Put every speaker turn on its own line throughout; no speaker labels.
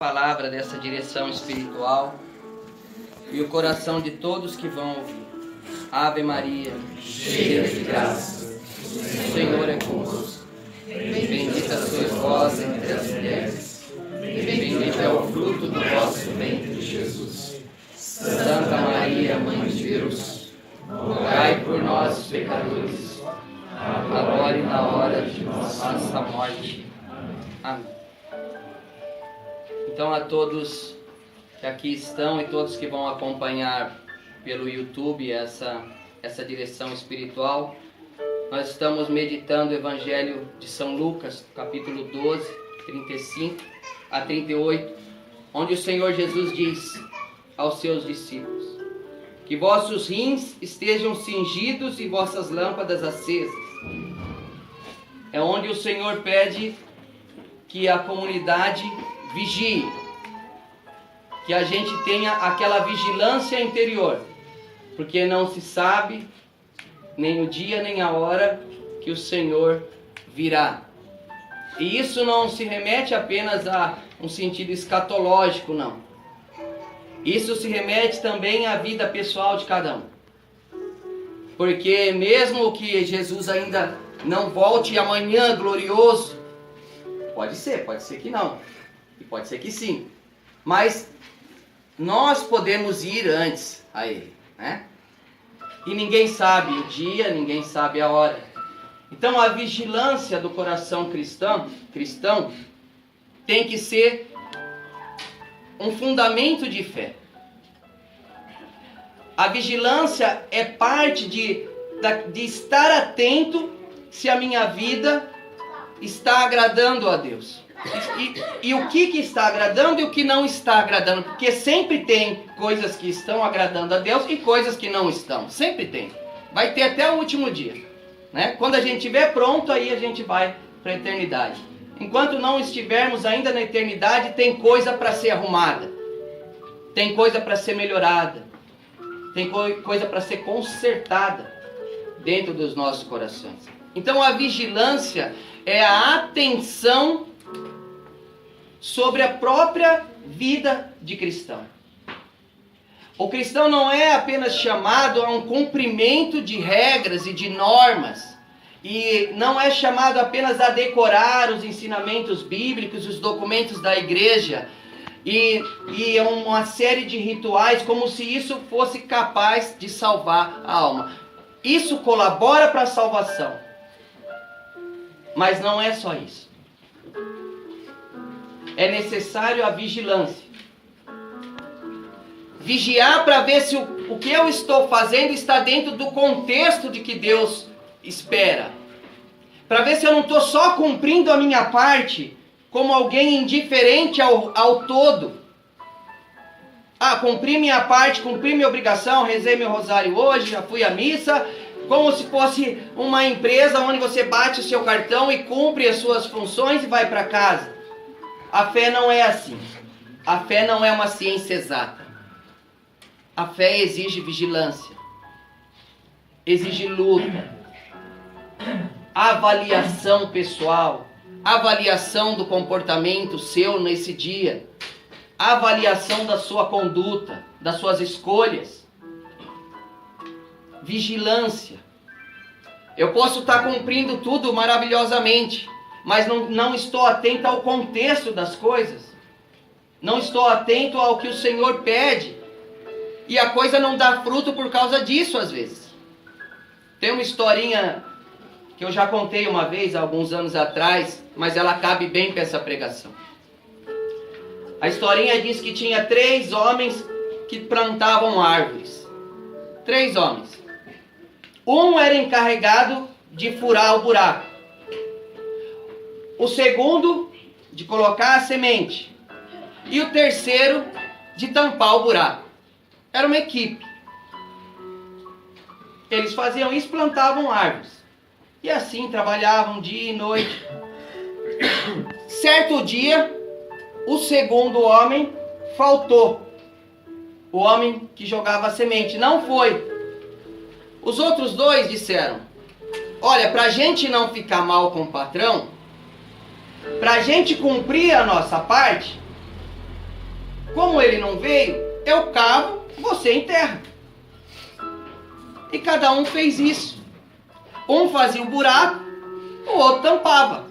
Palavra dessa direção espiritual e o coração de todos que vão ouvir. Ave Maria, cheia de graça, o Senhor é convosco. Bendita sois vós entre as mulheres, e bendito é o fruto do vosso ventre, Jesus. Santa Maria, Mãe de Deus, rogai por nós, pecadores, agora e na hora de nossa morte. Amém. Então, a todos que aqui estão e todos que vão acompanhar pelo YouTube essa direção espiritual, nós estamos meditando o Evangelho de São Lucas, capítulo 12, 35 a 38, onde o Senhor Jesus diz aos seus discípulos: que vossos rins estejam cingidos e vossas lâmpadas acesas. É onde o Senhor pede que a comunidade vigie, que a gente tenha aquela vigilância interior, porque não se sabe nem o dia nem a hora que o Senhor virá. E isso não se remete apenas a um sentido escatológico, não. Isso se remete também à vida pessoal de cada um. Porque mesmo que Jesus ainda não volte amanhã glorioso, pode ser que não, e pode ser que sim, mas nós podemos ir antes a Ele, né? E ninguém sabe o dia, ninguém sabe a hora. Então a vigilância do coração cristão tem que ser um fundamento de fé. A vigilância é parte de estar atento se a minha vida está agradando a Deus. E o que está agradando e o que não está agradando. Porque sempre tem coisas que estão agradando a Deus e coisas que não estão. Sempre tem. Vai ter até o último dia, né? Quando a gente estiver pronto, aí a gente vai para a eternidade. Enquanto não estivermos ainda na eternidade, tem coisa para ser arrumada. Tem coisa para ser melhorada. Tem coisa para ser consertada dentro dos nossos corações. Então a vigilância é a atenção sobre a própria vida de cristão. O cristão não é apenas chamado a um cumprimento de regras e de normas, e não é chamado apenas a decorar os ensinamentos bíblicos, os documentos da igreja, e uma série de rituais, como se isso fosse capaz de salvar a alma. Isso colabora para a salvação, mas não é só isso. É necessário a vigilância. Vigiar para ver se o que eu estou fazendo está dentro do contexto de que Deus espera. Para ver se eu não estou só cumprindo a minha parte como alguém indiferente ao todo. Cumpri minha parte, cumpri minha obrigação, rezei meu rosário hoje, já fui à missa, como se fosse uma empresa onde você bate o seu cartão e cumpre as suas funções e vai para casa. A fé não é assim. A fé não é uma ciência exata. A fé exige vigilância, exige luta, avaliação pessoal, avaliação do comportamento seu nesse dia, avaliação da sua conduta, das suas escolhas. Vigilância. Eu posso estar cumprindo tudo maravilhosamente, mas não estou atento ao contexto das coisas. Não estou atento ao que o Senhor pede. E a coisa não dá fruto por causa disso, às vezes. Tem uma historinha que eu já contei uma vez, há alguns anos atrás, mas ela cabe bem para essa pregação. A historinha diz que tinha 3 homens que plantavam árvores. 3 homens. Um era encarregado de furar o buraco. O segundo, de colocar a semente. E o terceiro, de tampar o buraco. Era uma equipe. Eles faziam isso, plantavam árvores. E assim trabalhavam dia e noite. Certo dia, o segundo homem faltou. O homem que jogava a semente não foi. Os outros 2 disseram: olha, para a gente não ficar mal com o patrão, para a gente cumprir a nossa parte, Como ele não veio, eu cavo, você enterra. E cada um fez isso. Um fazia o buraco, o outro tampava.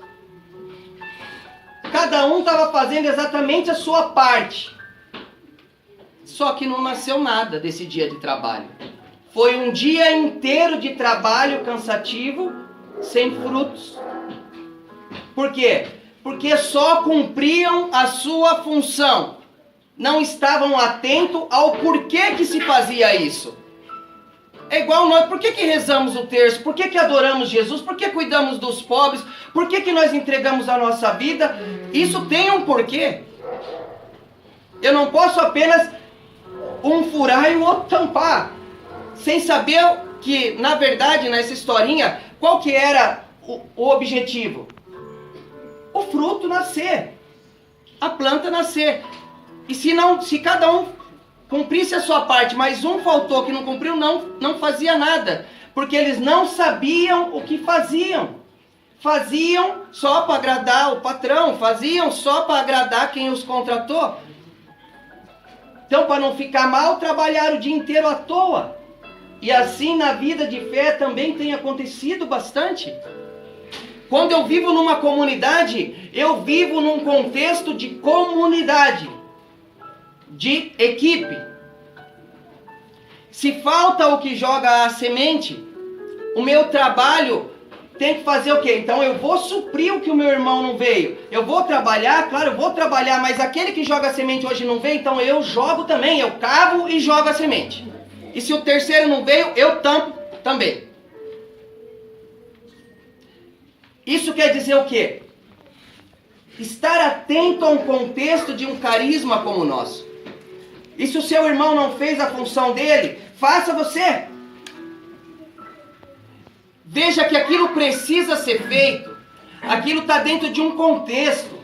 Cada um estava fazendo exatamente a sua parte. Só que não nasceu nada desse dia de trabalho. Foi um dia inteiro de trabalho cansativo, sem frutos. Por quê? Porque só cumpriam a sua função. Não estavam atentos ao porquê que se fazia isso. É igual nós, por que rezamos o terço? Por que adoramos Jesus? Por que cuidamos dos pobres? Por que nós entregamos a nossa vida? Isso tem um porquê. Eu não posso apenas um furar e o outro tampar, sem saber que, na verdade, nessa historinha, qual que era o objetivo? O fruto nascer, a planta nascer. E se cada um cumprisse a sua parte, mas um faltou que não cumpriu, não fazia nada, porque eles não sabiam o que faziam. Faziam só para agradar o patrão, faziam só para agradar quem os contratou. Então, para não ficar mal, trabalharam o dia inteiro à toa. E assim na vida de fé também tem acontecido bastante. Quando eu vivo numa comunidade, eu vivo num contexto de comunidade, de equipe. Se falta o que joga a semente, o meu trabalho tem que fazer o quê? Então eu vou suprir o que o meu irmão não veio. Eu vou trabalhar, claro, eu vou trabalhar, mas aquele que joga a semente hoje não veio, então eu jogo também, eu cavo e jogo a semente. E se o terceiro não veio, eu tampo também. Isso quer dizer o quê? Estar atento a um contexto de um carisma como o nosso. E se o seu irmão não fez a função dele, faça você. Veja que aquilo precisa ser feito. Aquilo está dentro de um contexto.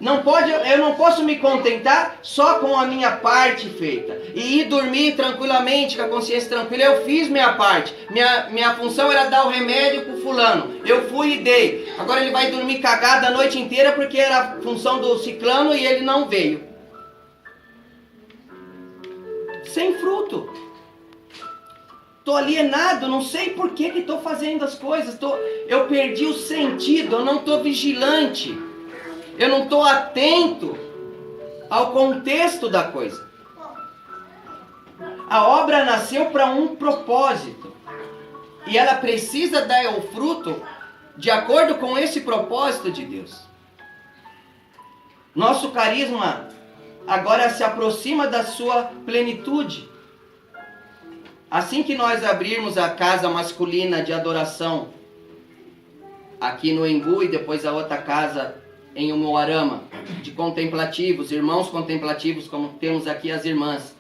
Eu não posso me contentar só com a minha parte feita. E ir dormir tranquilamente, com a consciência tranquila. Eu fiz minha parte. Minha função era dar o remédio para o fulano. Eu fui e dei. Agora ele vai dormir cagado a noite inteira porque era a função do ciclano e ele não veio. Sem fruto. Estou alienado, não sei por que estou fazendo as coisas. Eu perdi o sentido, eu não estou vigilante. Eu não estou atento ao contexto da coisa. A obra nasceu para um propósito. E ela precisa dar o fruto de acordo com esse propósito de Deus. Nosso carisma agora se aproxima da sua plenitude. Assim que nós abrirmos a casa masculina de adoração aqui no Embu e depois a outra casa em Umuarama, de contemplativos, irmãos contemplativos, como temos aqui as irmãs,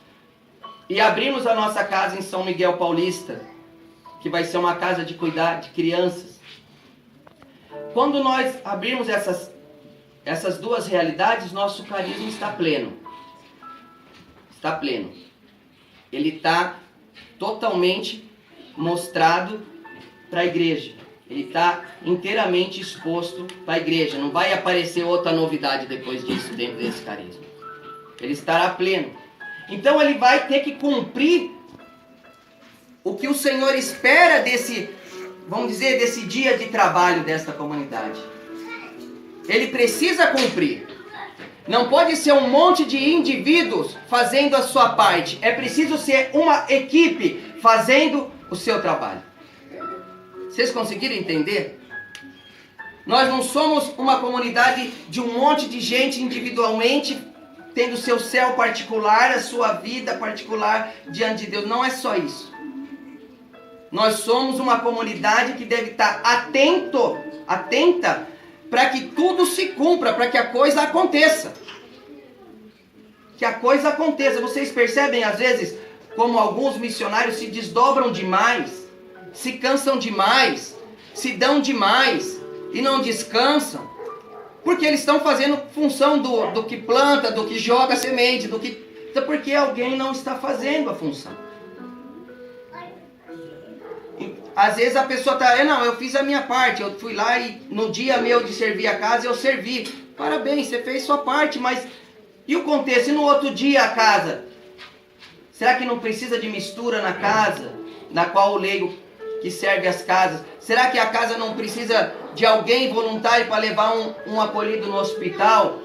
e abrimos a nossa casa em São Miguel Paulista, que vai ser uma casa de cuidar de crianças. Quando nós abrirmos essas duas realidades, nosso carisma está pleno. Está pleno. Ele está totalmente mostrado para a igreja. Ele está inteiramente exposto para a igreja. Não vai aparecer outra novidade depois disso, dentro desse carisma. Ele estará pleno. Então ele vai ter que cumprir o que o Senhor espera desse, vamos dizer, desse dia de trabalho desta comunidade. Ele precisa cumprir. Não pode ser um monte de indivíduos fazendo a sua parte. É preciso ser uma equipe fazendo o seu trabalho. Vocês conseguiram entender? Nós não somos uma comunidade de um monte de gente individualmente, tendo seu céu particular, a sua vida particular diante de Deus. Não é só isso. Nós somos uma comunidade que deve estar atenta, para que tudo se cumpra, para que a coisa aconteça. Que a coisa aconteça. Vocês percebem às vezes como alguns missionários se desdobram demais, se cansam demais, se dão demais e não descansam, porque eles estão fazendo função do que planta, do que joga semente, porque alguém não está fazendo a função. Às vezes a pessoa está, eu fiz a minha parte, eu fui lá e no dia meu de servir a casa eu servi. Parabéns, você fez sua parte, mas E o contexto? E no outro dia a casa? Será que não precisa de mistura na casa, na qual o leigo que serve as casas? Será que a casa não precisa de alguém voluntário para levar um acolhido no hospital?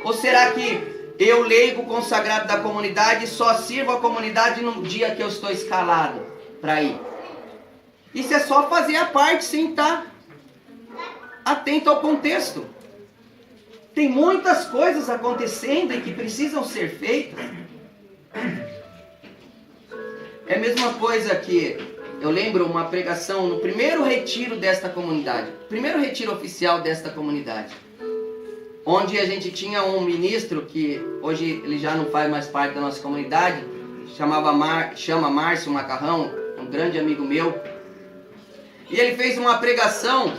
Ou será que eu, leigo consagrado da comunidade, só sirvo a comunidade no dia que eu estou escalado para ir? Isso é só fazer a parte sem estar atento ao contexto. Tem muitas coisas acontecendo e que precisam ser feitas. É a mesma coisa que eu lembro uma pregação no primeiro retiro desta comunidade, primeiro retiro oficial desta comunidade, onde a gente tinha um ministro que hoje ele já não faz mais parte da nossa comunidade, chama Márcio Macarrão, um grande amigo meu, e ele fez uma pregação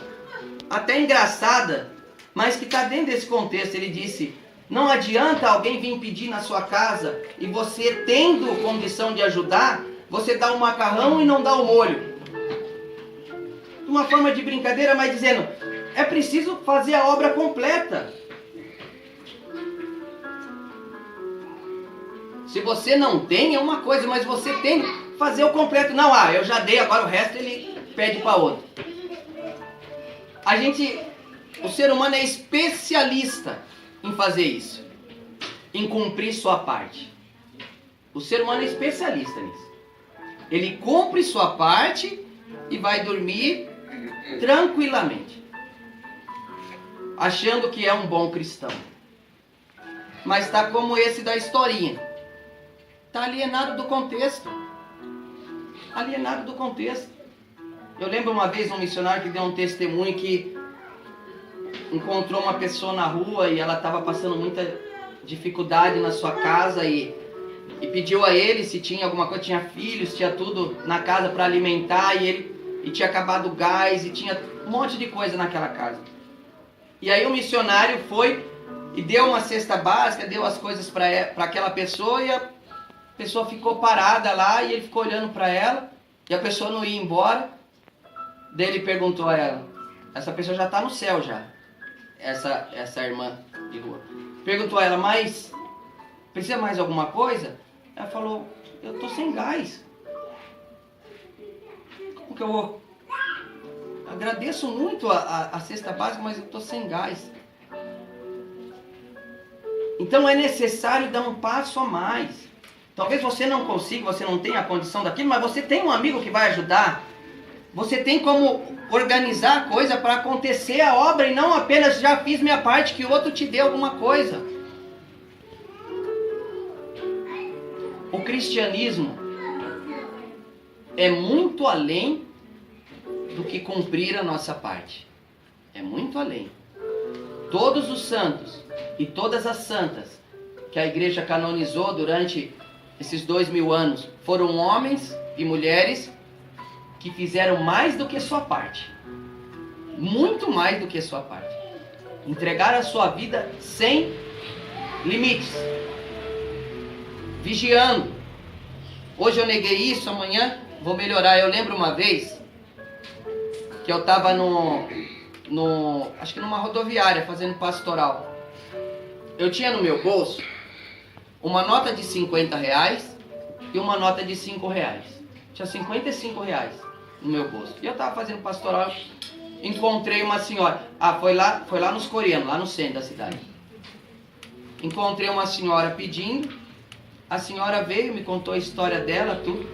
até engraçada, mas que está dentro desse contexto. Ele disse: não adianta alguém vir pedir na sua casa e você, tendo condição de ajudar, você dá o macarrão e não dá o molho. Uma forma de brincadeira, mas dizendo, é preciso fazer a obra completa. Se você não tem, é uma coisa, mas você tem que fazer o completo. Não, eu já dei, agora o resto ele pede para outro. O ser humano é especialista em fazer isso, em cumprir sua parte. O ser humano é especialista nisso. Ele cumpre sua parte e vai dormir tranquilamente, achando que é um bom cristão. Mas está como esse da historinha. Está alienado do contexto. Alienado do contexto. Eu lembro uma vez um missionário que deu um testemunho que encontrou uma pessoa na rua e ela estava passando muita dificuldade na sua casa e pediu a ele se tinha alguma coisa, tinha filhos, tinha tudo na casa para alimentar e tinha acabado o gás e tinha um monte de coisa naquela casa. E aí o missionário foi e deu uma cesta básica, deu as coisas para aquela pessoa, e a pessoa ficou parada lá e ele ficou olhando para ela e a pessoa não ia embora. Daí ele perguntou a ela, essa pessoa já está no céu já, essa irmã de rua, perguntou a ela, mas precisa mais alguma coisa? Ela falou, eu estou sem gás. Como que eu vou? Agradeço muito a cesta básica, mas eu estou sem gás. Então é necessário dar um passo a mais. Talvez você não consiga, você não tenha a condição daquilo, mas você tem um amigo que vai ajudar. Você tem como organizar a coisa para acontecer a obra e não apenas já fiz minha parte, que o outro te dê alguma coisa. O cristianismo é muito além do que cumprir a nossa parte. É muito além. Todos os santos e todas as santas que a igreja canonizou durante esses 2000 anos foram homens e mulheres que fizeram mais do que sua parte. Muito mais do que sua parte. Entregaram a sua vida sem limites. Vigiando. Hoje eu neguei isso, amanhã vou melhorar. Eu lembro uma vez que eu estava acho que numa rodoviária fazendo pastoral. Eu tinha no meu bolso uma nota de 50 reais e uma nota de 5 reais. Tinha 55 reais no meu bolso. E eu estava fazendo pastoral, encontrei uma senhora. Foi lá nos coreanos, lá no centro da cidade. Encontrei uma senhora pedindo. A senhora veio, me contou a história dela, tudo.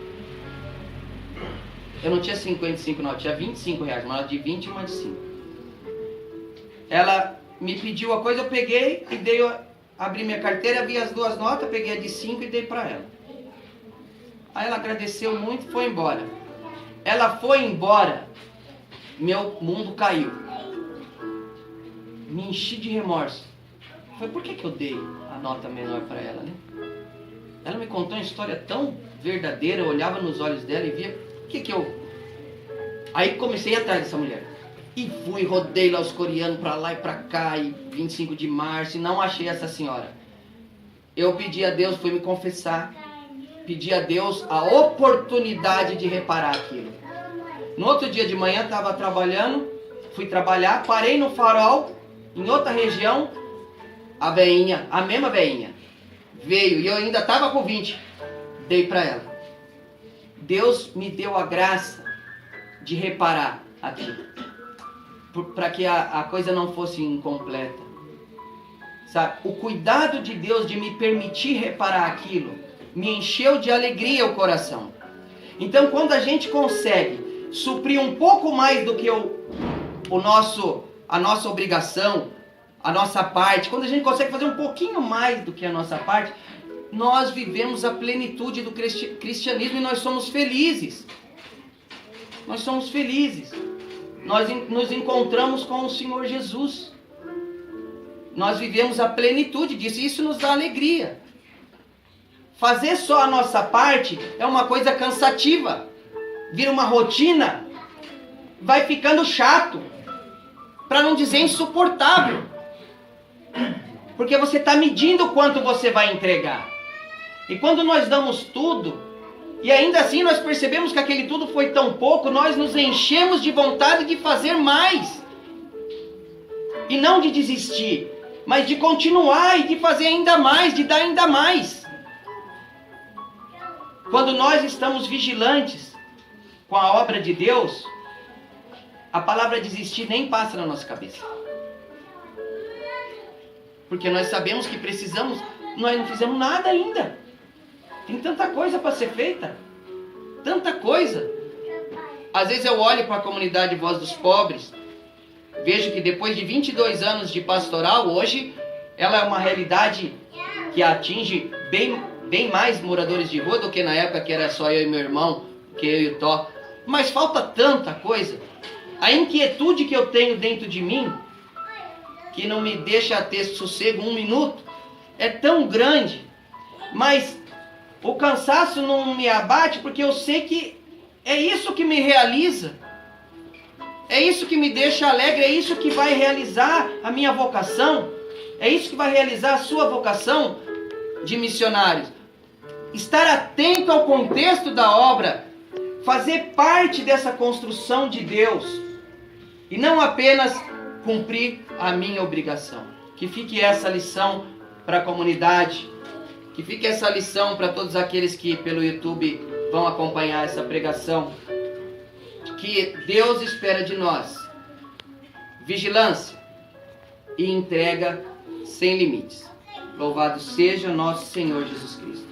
Eu não tinha 55 não, eu tinha 25 reais, uma de 20 e uma de 5. Ela me pediu a coisa, eu peguei e abri minha carteira, vi as duas notas, peguei a de 5 e dei para ela. Aí ela agradeceu muito e foi embora. Ela foi embora, meu mundo caiu. Me enchi de remorso. Foi por que eu dei a nota menor para ela, né? Ela me contou uma história tão verdadeira, eu olhava nos olhos dela e via, Aí comecei a ir atrás dessa mulher. E fui, rodei lá os coreanos pra lá e pra cá, e 25 de março, e não achei essa senhora. Eu pedi a Deus, fui me confessar, pedi a Deus a oportunidade de reparar aquilo. No outro dia de manhã, estava trabalhando, fui trabalhar, parei no farol, em outra região, a mesma veinha, veio e eu ainda estava com 20, dei para ela. Deus me deu a graça de reparar aquilo, para que a coisa não fosse incompleta. Sabe? O cuidado de Deus de me permitir reparar aquilo me encheu de alegria o coração. Então, quando a gente consegue suprir um pouco mais do que a nossa obrigação, a nossa parte, quando a gente consegue fazer um pouquinho mais do que a nossa parte, nós vivemos a plenitude do cristianismo e nós somos felizes. Nós somos felizes. Nós nos encontramos com o Senhor Jesus. Nós vivemos a plenitude disso e isso nos dá alegria. Fazer só a nossa parte é uma coisa cansativa. Vira uma rotina. Vai ficando chato. Para não dizer insuportável. Porque você está medindo o quanto você vai entregar. E quando nós damos tudo, e ainda assim nós percebemos que aquele tudo foi tão pouco, nós nos enchemos de vontade de fazer mais. E não de desistir, mas de continuar e de fazer ainda mais, de dar ainda mais. Quando nós estamos vigilantes com a obra de Deus, a palavra desistir nem passa na nossa cabeça. Porque nós sabemos que precisamos, nós não fizemos nada ainda. Tem tanta coisa para ser feita. Tanta coisa. Às vezes eu olho para a comunidade Voz dos Pobres, vejo que depois de 22 anos de pastoral, hoje ela é uma realidade que atinge bem mais moradores de rua do que na época que era só eu e meu irmão, que eu e o Tó. Mas falta tanta coisa. A inquietude que eu tenho dentro de mim, que não me deixa ter sossego um minuto, é tão grande. Mas o cansaço não me abate porque eu sei que é isso que me realiza. É isso que me deixa alegre, é isso que vai realizar a minha vocação. É isso que vai realizar a sua vocação de missionários. Estar atento ao contexto da obra, fazer parte dessa construção de Deus e não apenas cumprir a minha obrigação. Que fique essa lição para a comunidade, que fique essa lição para todos aqueles que pelo YouTube vão acompanhar essa pregação. Que Deus espera de nós vigilância e entrega sem limites. Louvado seja nosso Senhor Jesus Cristo.